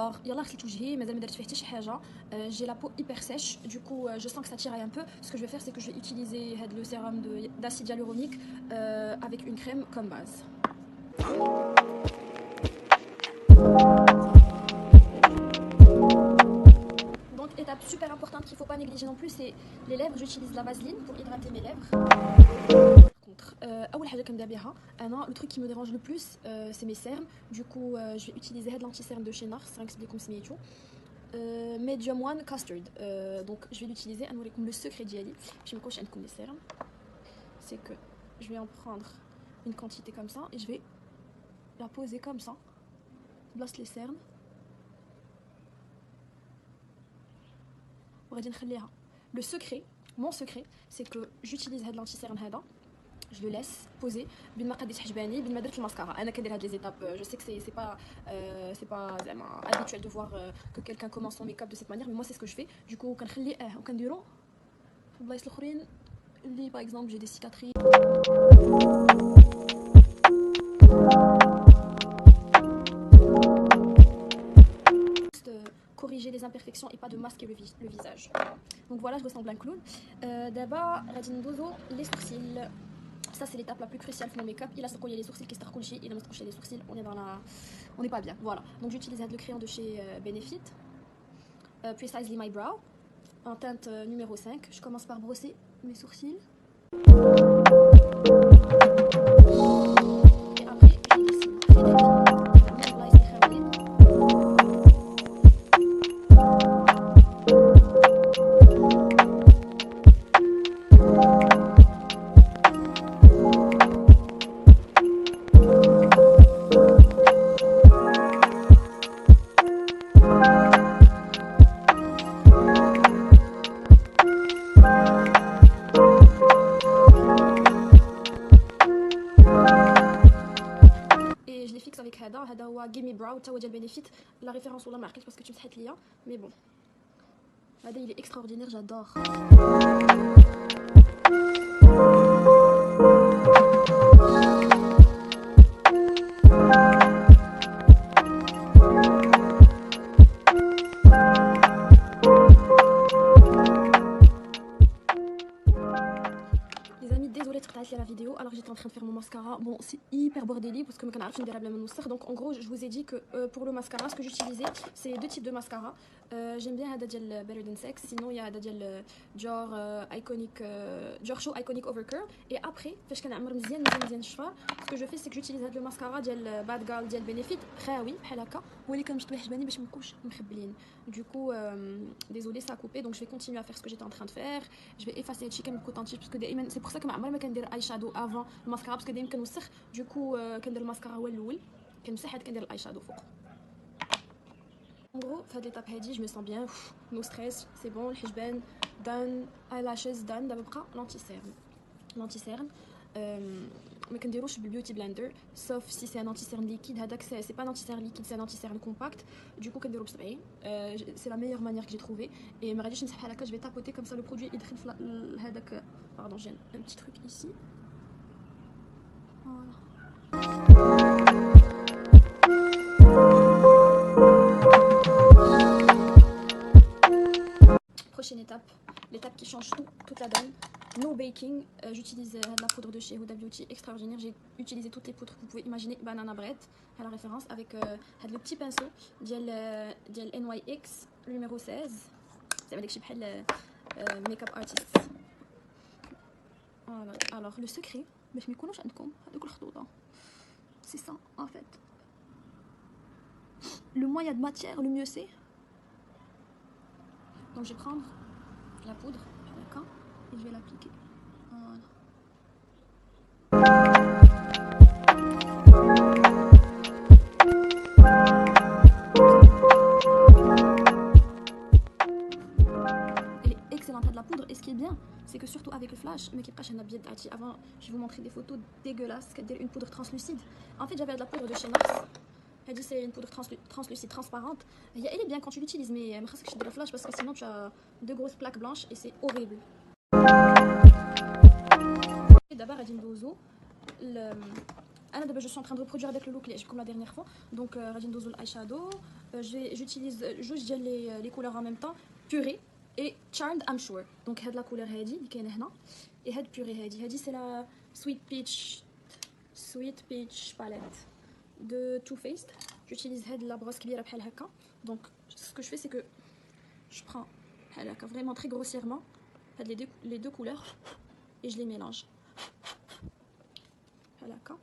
Alors, yallah غسلت وجهي مازال ما درت فيه حتى شي حاجه. J'ai la peau hyper sèche, du coup je sens que ça tiraille un peu. Ce que je vais faire, c'est que je vais utiliser le sérum d'acide hyaluronique avec une crème comme base. Donc étape super importante qu'il ne faut pas négliger non plus, c'est les lèvres. J'utilise la vaseline pour hydrater mes lèvres. Le truc qui me dérange le plus, c'est mes cernes. Du coup, je vais utiliser l'anti-cerne de chez Nars, Medium One Custard. Donc, je vais l'utiliser. Comme le secret d'Yali, je me coche comme les cernes. C'est que je vais en prendre une quantité comme ça et je vais la poser comme ça. Place les cernes. Le secret, mon secret, c'est que j'utilise l'anti-cerne. Je le laisse poser بين ما قديت حجباني بين ما درت الماسكارا. انا كندير هاد لي زيتاب. Je sais que c'est pas habituel de voir que quelqu'un commence son make-up de cette manière, mais moi c'est ce que je fais. Du coup كنخلي وكنديرو في البلايص الاخرين اللي par exemple j'ai des cicatrices. Corriger les imperfections et pas de masquer le visage. Donc voilà, je ressemble à un clown. D'abord, radindozo les sourcils. Ça c'est l'étape la plus cruciale de mon make-up. Il a secoué les sourcils qui se recouchent, il a secoué les sourcils, on n'est pas bien. Voilà. Donc j'utilise le crayon de chez Benefit, Precisely My Brow, en teinte numéro 5. Je commence par brosser mes sourcils. Et après, je dessine. Avec هذا هو Gimme Brow تا هو ديال Benefit. La référence والله ما عقلتش parce que tu مسحت ليا, mais bon هذا il est extraordinaire, j'adore. Désolée de retarder la vidéo alors que j'étais en train de faire mon mascara. Bon, c'est hyper bordélique parce que je ne sais pas. Donc en gros, je vous ai dit que pour le mascara, ce que j'utilisais, c'est deux types de mascara. J'aime bien le Better Than Sex. Sinon, il y a le Dior Iconic, Dior Show Iconic Overcurl. Et après, ce que je fais, c'est que j'utilise le mascara de Bad Girl de Benefit. Oui, du coup, désolé, ça a coupé. Donc je vais continuer à faire ce que j'étais en train de faire. Je vais effacer le chicken parce que c'est pour ça que je كندير اي شادو avant le mascara parce que دايما كنوسخ. Du coup كندير الماسكارا هو الاول كنمسح عاد كندير الاي شادو فوق. En gros, في هاد l'étape هادي je me sens bien, no stress, c'est bon. الحجبان done, eyelashes done. دابا بقى l'anti cerne. ما كنديروش بالبيوتي بلندر sauf si c'est un anti cerne liquide. هذاك c'est pas un anti cerne liquide, c'est un anti cerne compact. Du coup كنديرو ب70. C'est la meilleure manière que j'ai trouvé. Et ما غاديش نسحب بحال هكا, je vais tapoter comme ça le produit يدخل في هذاك. Pardon, j'ai un petit truc ici. Voilà. Prochaine étape, l'étape qui change toute la donne. No baking. J'utilise la poudre de chez Huda Beauty, extraordinaire. J'ai utilisé toutes les poudres que vous pouvez imaginer. Banana bread à la référence avec le petit pinceau de NYX numéro 16. C'est avec chez Makeup Artist. Voilà. Alors le secret, c'est ça en fait. Le moins il y a de matière, le mieux c'est. Donc je vais prendre la poudre et je vais l'appliquer. Voilà. Elle est excellente de la poudre, et ce qui est bien, c'est que surtout avec le flash, mais qui passe un habit d'ati. Avant, je vais vous montrer des photos dégueulasses, c'est-à-dire une poudre translucide. En fait, j'avais de la poudre de chez Nars. Elle dit c'est une poudre translucide, transparente. Elle est bien quand tu l'utilises, mais je sais que je suis de flash parce que sinon tu as deux grosses plaques blanches et c'est horrible. D'abord, à Dindozo, je suis en train de reproduire avec le look comme la dernière fois. Donc, غادي ندوزو l'eyeshadow. J'utilise juste les couleurs en même temps. Purée et Charmed, I'm sure. Donc, هاد la couleur هادي اللي كاينه هنا. Et هاد purée هادي c'est la Sweet Peach palette de Too Faced. J'utilise la brosse كبيره بحال هكا. Donc, ce que je fais, c'est que je prends vraiment très grossièrement les deux couleurs et je les mélange. D'accord.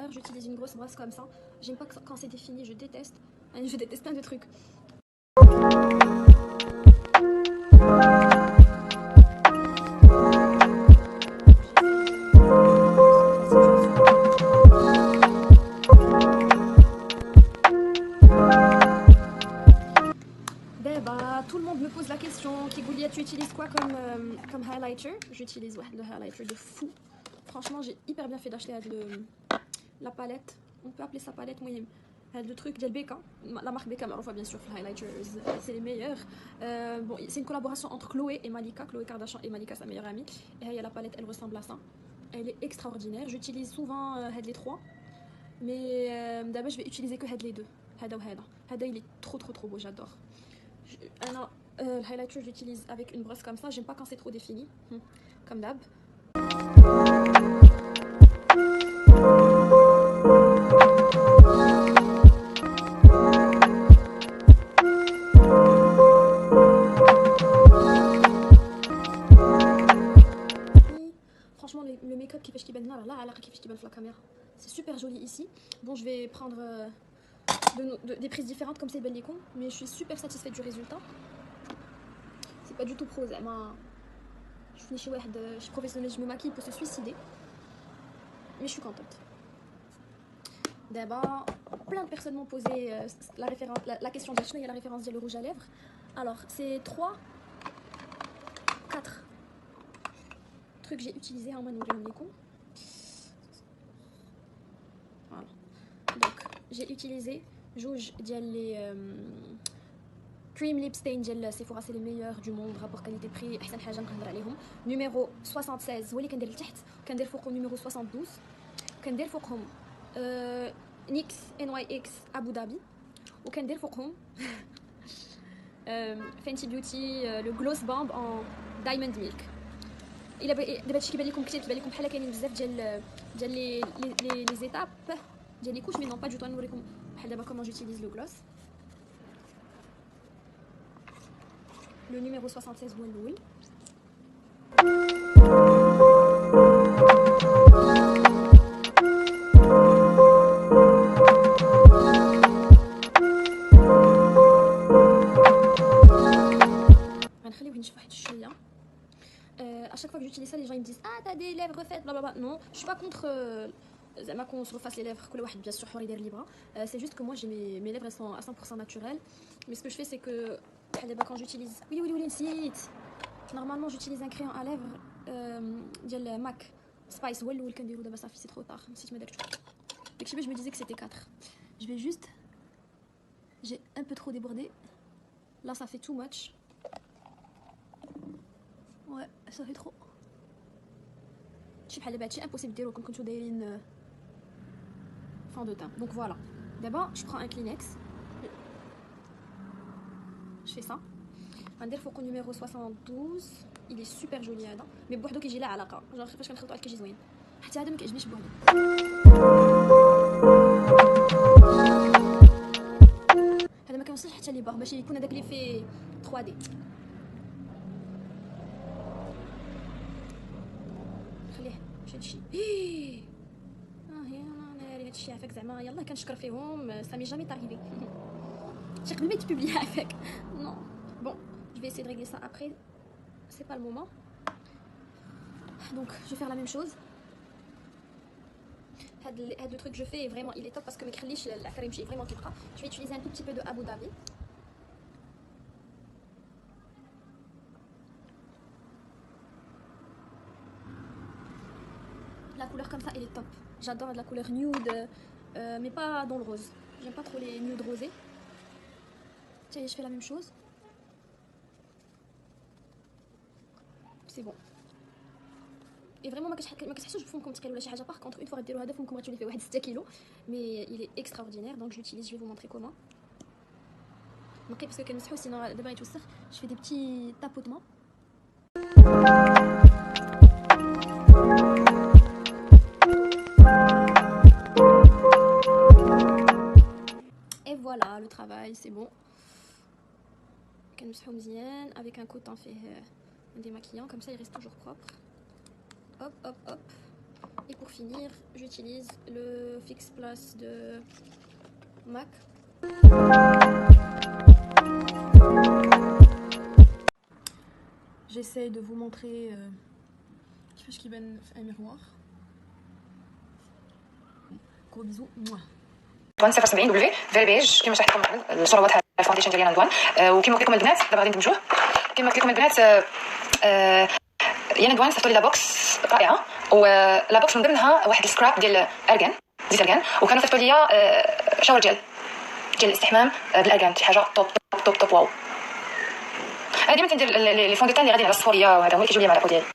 J'utilise une grosse brosse comme ça. J'aime pas quand c'est défini, je déteste. Je déteste plein de trucs. Tout le monde me pose la question, Kigoulia, tu utilises quoi comme highlighter? J'utilise le highlighter de fou. Franchement, j'ai hyper bien fait d'acheter la palette. On peut appeler ça palette, moi. Le truc de Becca, la marque Becca, on voit bien sûr les highlighters, c'est les meilleurs. Bon, c'est une collaboration entre Chloé et Malika. Chloé Kardashian et Malika, sa meilleure amie. Et la palette, elle ressemble à ça. Elle est extraordinaire. J'utilise souvent les trois. Mais d'abord, je vais utiliser que les deux. Hada, il est trop beau, j'adore. Le highlighter, j'utilise avec une brosse comme ça. J'aime pas quand c'est trop défini. Comme d'hab. Franchement, le make-up qui fait qu'il là, qui fait la caméra. C'est super joli ici. Bon, je vais prendre des prises différentes comme c'est Bellicon, mais je suis super satisfaite du résultat. C'est pas du tout pro, je suis professionnelle, je me maquille pour se suicider, mais je suis contente. D'abord, plein de personnes m'ont posé la question de il y a la référence du rouge à lèvres. Alors, c'est 4 trucs que j'ai utilisés en manoir. Voilà. Donc, j'ai utilisé جوج ديال لي كريم ليب ستين ديال سيفورا، سي لي ميور دو موند رابور كاليتي بري، احسن حاجه نقدر عليهم. نيميرو 76 هو اللي كندير لتحت، كندير فوقهم نيميرو 72، كندير فوقهم نيكس ان واي اكس ابو ظبي، وكندير فوقهم فينتي بيوتي لو جلوس بامب ان دايموند ميلك. الا دابا هادشي كيبان لكم كثير، كيبان لكم بحال كاينين بزاف ديال لي زيتاب ديال لي كوش، مي نون با دو تو. نوريكم بحال دابا comment j'utilise le gloss. Le numéro 76 هو الاول. غنخليوه ينشف واحد شويه. À chaque fois que j'utilise ça, les gens ils me disent ah t'as des lèvres refaites, blablabla. Non, je suis pas contre qu'on se refasse les lèvres, que le واحد bien sûr حر يدير libre. C'est juste que moi j'ai mes lèvres elles sont à 100% naturelles, mais ce que je fais c'est que quand j'utilise oui نسيت. Normalement j'utilise un crayon à lèvres ديال MAC Spice هو الاول كنديرو، دابا صافي سي ترو طار نسيت ما درتو. داكشي باش je me disais que c'était 4. Je vais juste, j'ai un peu trop débordé là, ça fait too much. Ouais, ça fait trop. شي بحال دابا هادشي امبوسيبل ديرو كون كنتو دايرين fond de teint. Donc voilà. D'abord, je prends un Kleenex. Je fais ça. غندير فوقو numéro 72. Il est super joli هذا، مي بوحدو كيجي لا علاقه، جونغ فاش كنخلطو عليه كيجي زوين. حتى هذا ما كيعجبنيش بوحدو. هذا ما كيوصلش حتى لي باغ باش يكون هذاك لي في 3D. خليه مشى هادشي. هادشي عافاك زعما يلاه كنشكر فيهم، ça m'est jamais arrivé. J'ai قبل ما يتبوبلي عافاك. Non. Bon, je vais essayer de régler ça après. C'est pas le moment. Donc, je vais faire la même chose. Le truc que je fais est vraiment, il est top parce que mes créliches, la crème, j'ai vraiment qui. Je vais utiliser un tout petit peu de Abu Dhabi. la couleur comme ça, elle est top. J'adore la couleur nude, mais pas dans le rose. J'aime pas trop les nudes rosés. Tiens, je fais la même chose. C'est bon. Et vraiment ما كتحسوش بفمكم ثقيل ولا شي حاجه. Par contre, une fois غديروا هذا فمكم غتولي فيه واحد 6 كيلو. Mais il est extraordinaire, donc je l'utilise. Je vais vous montrer comment. نقي parce que كنمسحو sinon دابا يتوسخ. Je fais des petits tapotements. Et voilà, le travail, c'est bon. كنمسحو مزيان avec un coton fait démaquillant, comme ça il reste toujours propre. Hop, hop, hop. Et pour finir, j'utilise le Fix Plus de MAC. J'essaie de vous montrer كيفاش كيبان في un miroir. Gros bisous. دوان 070 دبليو فيري بيج كما شرحت لكم الصوره واضحه. الفاونديشن ديالي ندوان وكما قلت لكم البنات دابا غادي ندمجوه. كما قلت لكم البنات يا ندوان صيفطوا لي لا بوكس رائعه، ولا بوكس من ضمنها واحد السكراب ديال ارغان، زيت ارغان، وكانوا صيفطوا لي شاور ديال الاستحمام بالارغان، شي حاجه توب توب توب توب واو. انا ديما كندير لي فونديتان اللي غاديين على الصفوريه وهذا هما اللي كيجيو لي مع لا بو ديالي.